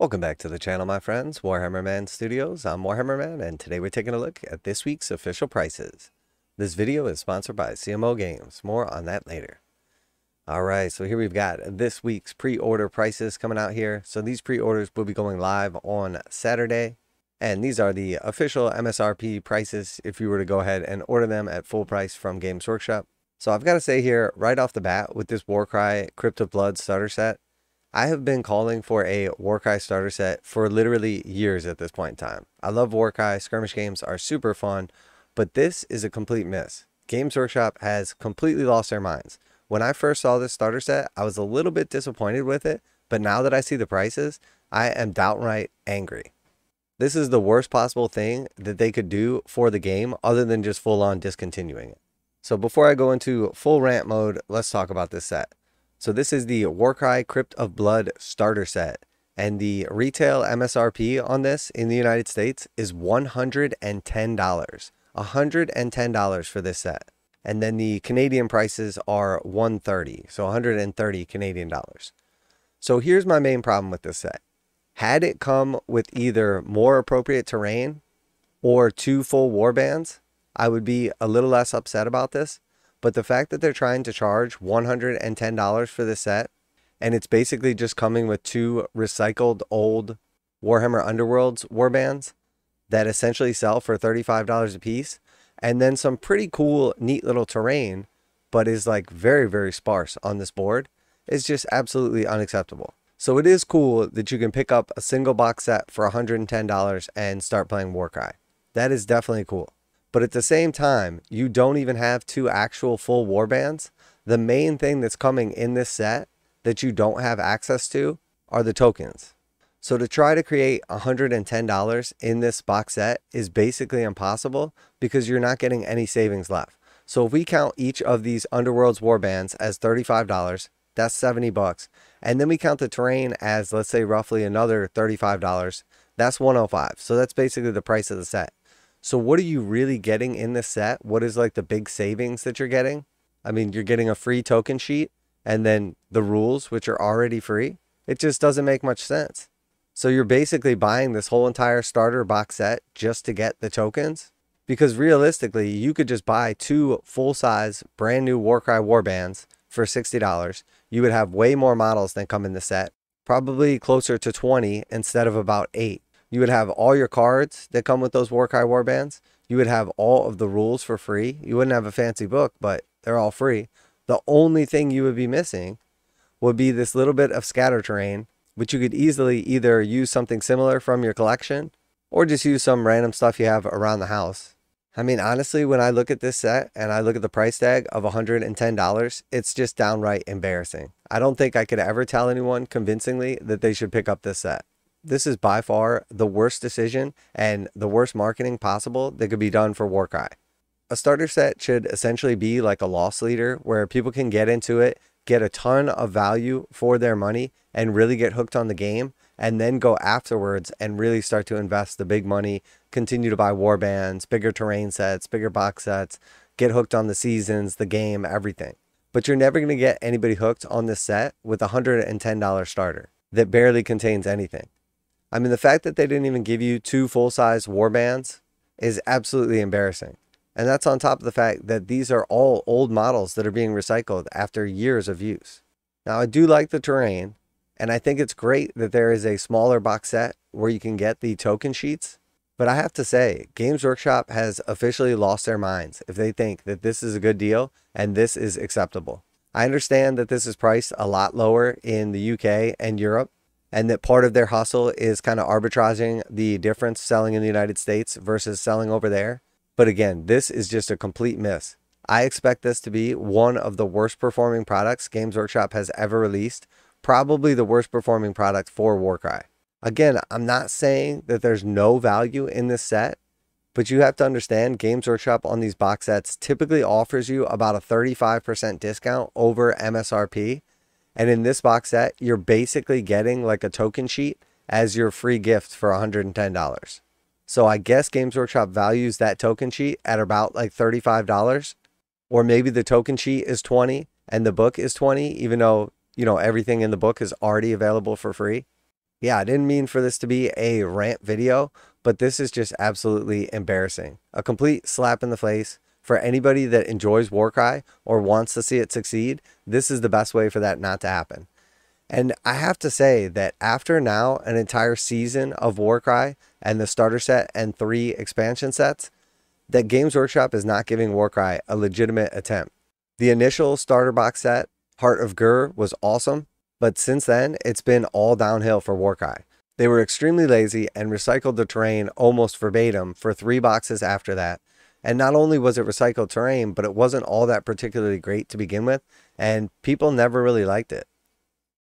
Welcome back to the channel, my friends. Warhammer Man Studios. I'm Warhammer Man, and today we're taking a look at this week's official prices. This video is sponsored by CMO Games. More on that later. Alright, so here we've got this week's pre-order prices coming out here. So these pre-orders will be going live on Saturday. And these are the official MSRP prices if you were to go ahead and order them at full price from Games Workshop. So I've got to say here, right off the bat, with this Warcry Crypt of Blood starter set, I have been calling for a Warcry starter set for literally years at this point in time. I love Warcry, skirmish games are super fun, but this is a complete miss. Games Workshop has completely lost their minds. When I first saw this starter set, I was a little bit disappointed with it, but now that I see the prices, I am downright angry. This is the worst possible thing that they could do for the game other than just full on discontinuing it. So before I go into full rant mode, let's talk about this set. So this is the Warcry Crypt of Blood starter set, and the retail MSRP on this in the United States is $110. $110 for this set. And then the Canadian prices are $130, so 130 Canadian dollars. So here's my main problem with this set. Had it come with either more appropriate terrain or 2 full warbands, I would be a little less upset about this. But the fact that they're trying to charge $110 for this set, and it's basically just coming with 2 recycled old Warhammer Underworlds warbands that essentially sell for $35 a piece, and then some pretty cool, neat little terrain, but is like very, very sparse on this board, is just absolutely unacceptable. So it is cool that you can pick up a single box set for $110 and start playing Warcry. That is definitely cool. But at the same time, you don't even have 2 actual full warbands. The main thing that's coming in this set that you don't have access to are the tokens. So to try to create $110 in this box set is basically impossible because you're not getting any savings left. So if we count each of these Underworlds warbands as $35, that's 70 bucks. And then we count the terrain as, let's say, roughly another $35. That's 105. So that's basically the price of the set. So what are you really getting in this set? What is like the big savings that you're getting? I mean, you're getting a free token sheet and then the rules, which are already free. It just doesn't make much sense. So you're basically buying this whole entire starter box set just to get the tokens? Because realistically, you could just buy 2 full-size brand new Warcry warbands for $60. You would have way more models than come in the set. Probably closer to 20 instead of about 8. You would have all your cards that come with those Warcry warbands. You would have all of the rules for free. You wouldn't have a fancy book, but they're all free. The only thing you would be missing would be this little bit of scatter terrain, which you could easily either use something similar from your collection or just use some random stuff you have around the house. I mean, honestly, when I look at this set and I look at the price tag of $110, it's just downright embarrassing. I don't think I could ever tell anyone convincingly that they should pick up this set. This is by far the worst decision and the worst marketing possible that could be done for Warcry. A starter set should essentially be like a loss leader where people can get into it, get a ton of value for their money, and really get hooked on the game, and then go afterwards and really start to invest the big money, continue to buy warbands, bigger terrain sets, bigger box sets, get hooked on the seasons, the game, everything. But you're never going to get anybody hooked on this set with a $110 starter that barely contains anything. I mean, the fact that they didn't even give you 2 full-size warbands is absolutely embarrassing. And that's on top of the fact that these are all old models that are being recycled after years of use. Now, I do like the terrain, and I think it's great that there is a smaller box set where you can get the token sheets. But I have to say, Games Workshop has officially lost their minds if they think that this is a good deal and this is acceptable. I understand that this is priced a lot lower in the UK and Europe, and that part of their hustle is kind of arbitraging the difference selling in the United States versus selling over there. But again, this is just a complete miss. I expect this to be one of the worst performing products Games Workshop has ever released. Probably the worst performing product for Warcry. Again, I'm not saying that there's no value in this set, but you have to understand Games Workshop on these box sets typically offers you about a 35% discount over MSRP. And in this box set, you're basically getting like a token sheet as your free gift for $110. So I guess Games Workshop values that token sheet at about like $35. Or maybe the token sheet is 20 and the book is 20, even though, you know, everything in the book is already available for free. Yeah, I didn't mean for this to be a rant video, but this is just absolutely embarrassing. A complete slap in the face. For anybody that enjoys Warcry or wants to see it succeed, this is the best way for that not to happen. And I have to say that after now an entire season of Warcry and the starter set and 3 expansion sets, that Games Workshop is not giving Warcry a legitimate attempt. The initial starter box set, Heart of Gur, was awesome, but since then, it's been all downhill for Warcry. They were extremely lazy and recycled the terrain almost verbatim for 3 boxes after that. And not only was it recycled terrain, but it wasn't all that particularly great to begin with, and people never really liked it.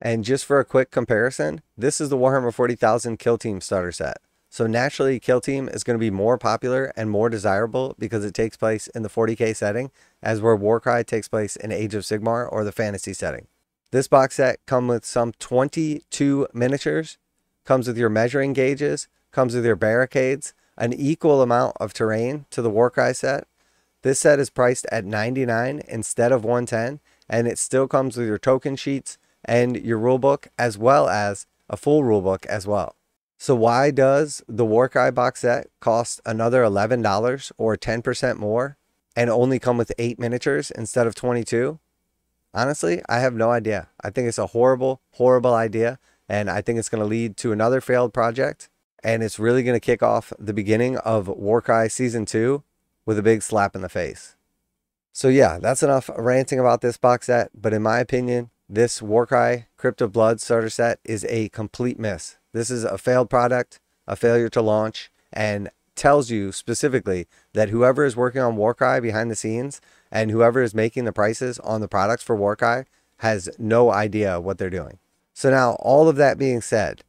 And just for a quick comparison, this is the Warhammer 40,000 Kill Team starter set. So naturally, Kill Team is going to be more popular and more desirable because it takes place in the 40k setting, as where Warcry takes place in Age of Sigmar or the fantasy setting. This box set comes with some 22 miniatures, comes with your measuring gauges, comes with your barricades, an equal amount of terrain to the Warcry set. This set is priced at $99 instead of $110, and it still comes with your token sheets and your rulebook, as well as a full rulebook as well. So why does the Warcry box set cost another $11 or 10% more and only come with 8 miniatures instead of 22? Honestly, I have no idea. I think it's a horrible, horrible idea, and I think it's going to lead to another failed project, and it's really going to kick off the beginning of Warcry Season 2 with a big slap in the face. So yeah, that's enough ranting about this box set, but in my opinion, this Warcry Crypt of Blood starter set is a complete miss. This is a failed product, a failure to launch, and tells you specifically that whoever is working on Warcry behind the scenes and whoever is making the prices on the products for Warcry has no idea what they're doing. So now, all of that being said,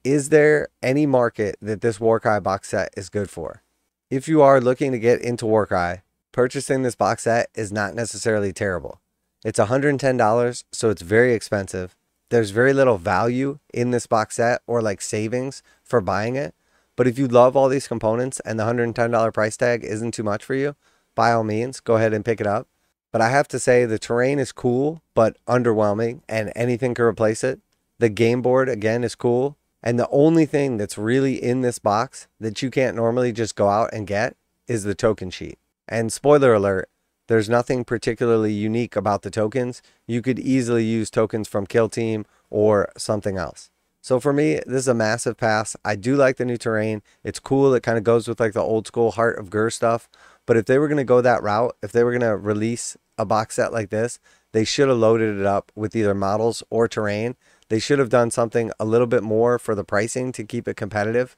is there any market that this Warcry box set is good for? If you are looking to get into Warcry, purchasing this box set is not necessarily terrible. It's $110, so it's very expensive. There's very little value in this box set or like savings for buying it. But if you love all these components and the $110 price tag isn't too much for you, by all means, go ahead and pick it up. But I have to say the terrain is cool, but underwhelming, and anything can replace it. The game board, again, is cool. And the only thing that's really in this box that you can't normally just go out and get is the token sheet. And spoiler alert, there's nothing particularly unique about the tokens. You could easily use tokens from Kill Team or something else. So for me, this is a massive pass. I do like the new terrain. It's cool. It kind of goes with like the old school Heart of Gur stuff. But if they were going to go that route, if they were going to release a box set like this, they should have loaded it up with either models or terrain. They should have done something a little bit more for the pricing to keep it competitive.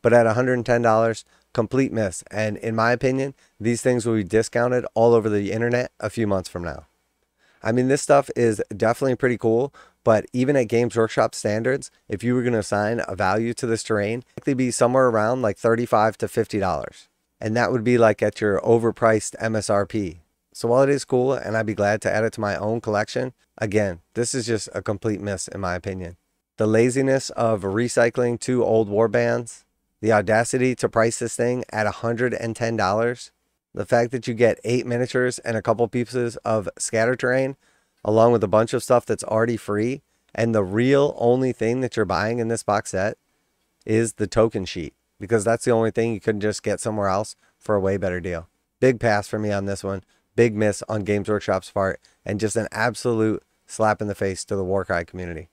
But at $110, complete miss. And in my opinion, these things will be discounted all over the internet a few months from now. I mean, this stuff is definitely pretty cool, but even at Games Workshop standards, if you were going to assign a value to this terrain, it'd likely be somewhere around like $35 to $50. And that would be like at your overpriced MSRP. So while it is cool and I'd be glad to add it to my own collection, again, this is just a complete miss in my opinion. The laziness of recycling 2 old warbands, the audacity to price this thing at $110, the fact that you get 8 miniatures and a couple pieces of scatter terrain, along with a bunch of stuff that's already free, and the real only thing that you're buying in this box set is the token sheet, because that's the only thing you couldn't just get somewhere else for a way better deal. Big pass for me on this one. Big miss on Games Workshop's part, and just an absolute slap in the face to the Warcry community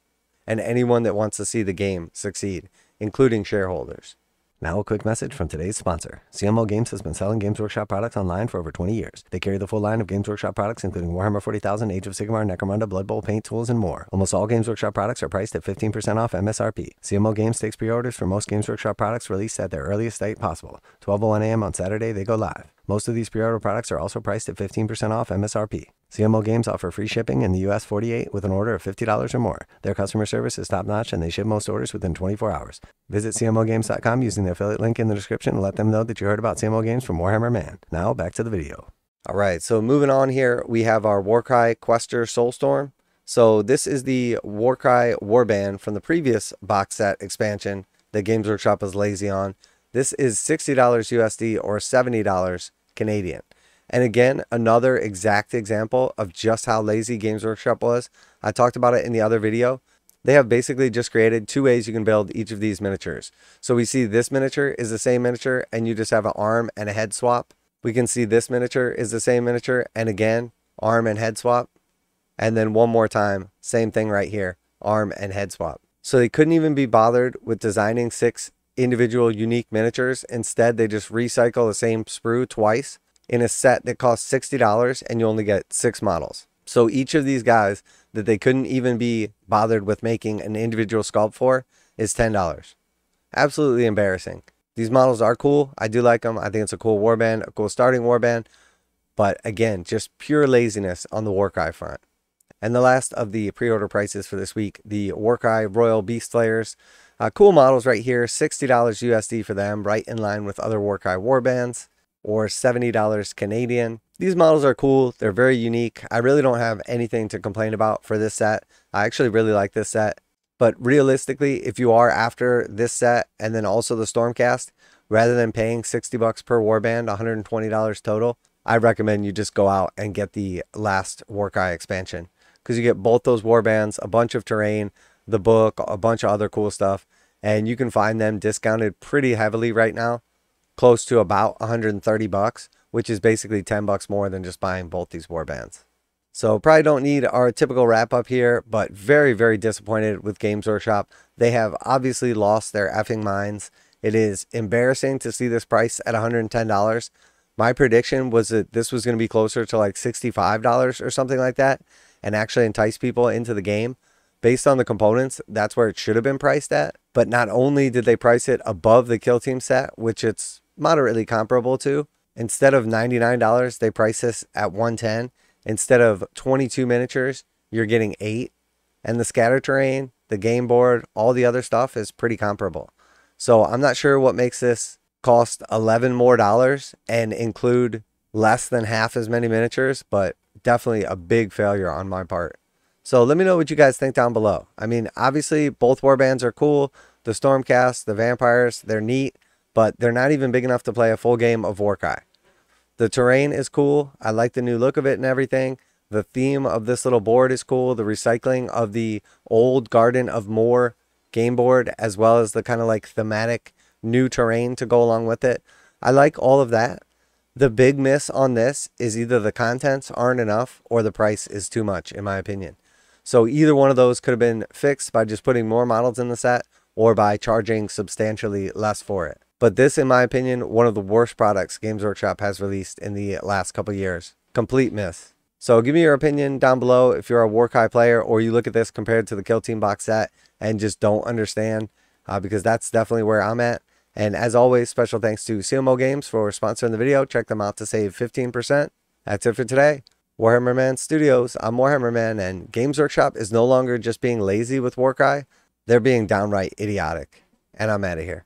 and anyone that wants to see the game succeed, including shareholders. Now a quick message from today's sponsor. CMO Games has been selling Games Workshop products online for over 20 years. They carry the full line of Games Workshop products, including Warhammer 40,000, Age of Sigmar, Necromunda, Blood Bowl, paint tools, and more. Almost all Games Workshop products are priced at 15% off MSRP. CMO Games takes pre-orders for most Games Workshop products released at their earliest date possible. 12:01 a.m. on Saturday, they go live. Most of these pre-order products are also priced at 15% off MSRP. CMO Games offer free shipping in the US 48 with an order of $50 or more. Their customer service is top-notch and they ship most orders within 24 hours. Visit CMOGames.com using the affiliate link in the description and let them know that you heard about CMO Games from Warhammer Man. Now back to the video. All right, so moving on here, we have our Warcry Questor Soulstorm. So this is the Warcry Warband from the previous box set expansion that Games Workshop was lazy on. This is $60 USD or $70 Canadian. And again, another exact example of just how lazy Games Workshop was. I talked about it in the other video. they have basically just created 2 ways you can build each of these miniatures. So we see this miniature is the same miniature and you just have an arm and a head swap. We can see this miniature is the same miniature and again, arm and head swap. And then one more time, same thing right here, arm and head swap. So they couldn't even be bothered with designing 6 individual unique miniatures. Instead, they just recycle the same sprue twice in a set that costs $60 and you only get 6 models. So each of these guys that they couldn't even be bothered with making an individual sculpt for is $10. Absolutely embarrassing. These models are cool. I do like them. I think it's a cool warband, a cool starting warband. But again, just pure laziness on the Warcry front. And the last of the pre-order prices for this week, the Warcry Royal Beastflayers. Cool models right here, $60 USD for them, right in line with other Warcry warbands, or $70 Canadian. These models are cool. They're very unique. I really don't have anything to complain about for this set. I actually really like this set. But realistically, if you are after this set and then also the Stormcast, rather than paying $60 per warband, $120 total, I recommend you just go out and get the last Warcry expansion. Because you get both those warbands, a bunch of terrain, the book, a bunch of other cool stuff. And you can find them discounted pretty heavily right now, close to about $130, which is basically $10 more than just buying both these warbands. So probably don't need our typical wrap up here, but very, very disappointed with Games Workshop. They have obviously lost their effing minds. It is embarrassing to see this price at $110. My prediction was that this was going to be closer to like $65 or something like that and actually entice people into the game. Based on the components, that's where it should have been priced at. But not only did they price it above the Kill Team set, which it's moderately comparable to, instead of $99, they price this at $110. Instead of 22 miniatures, you're getting 8. And the scatter terrain, the game board, all the other stuff is pretty comparable. So I'm not sure what makes this cost $11 more and include less than half as many miniatures, but definitely a big failure on my part. So let me know what you guys think down below. I mean, obviously both warbands are cool. The Stormcast, the vampires, they're neat, but they're not even big enough to play a full game of Warcry. The terrain is cool. I like the new look of it and everything. The theme of this little board is cool. The recycling of the old Garden of Moor game board, as well as the kind of like thematic new terrain to go along with it. I like all of that. The big miss on this is either the contents aren't enough or the price is too much, in my opinion. So either one of those could have been fixed by just putting more models in the set or by charging substantially less for it. But this, in my opinion, one of the worst products Games Workshop has released in the last couple years. Complete miss. So give me your opinion down below if you're a Warcry player or you look at this compared to the Kill Team box set and just don't understand, because that's definitely where I'm at. And as always, special thanks to CMO Games for sponsoring the video. Check them out to save 15%. That's it for today. Warhammer Man Studios, I'm Warhammer Man, and Games Workshop is no longer just being lazy with Warcry. They're being downright idiotic. And I'm out of here.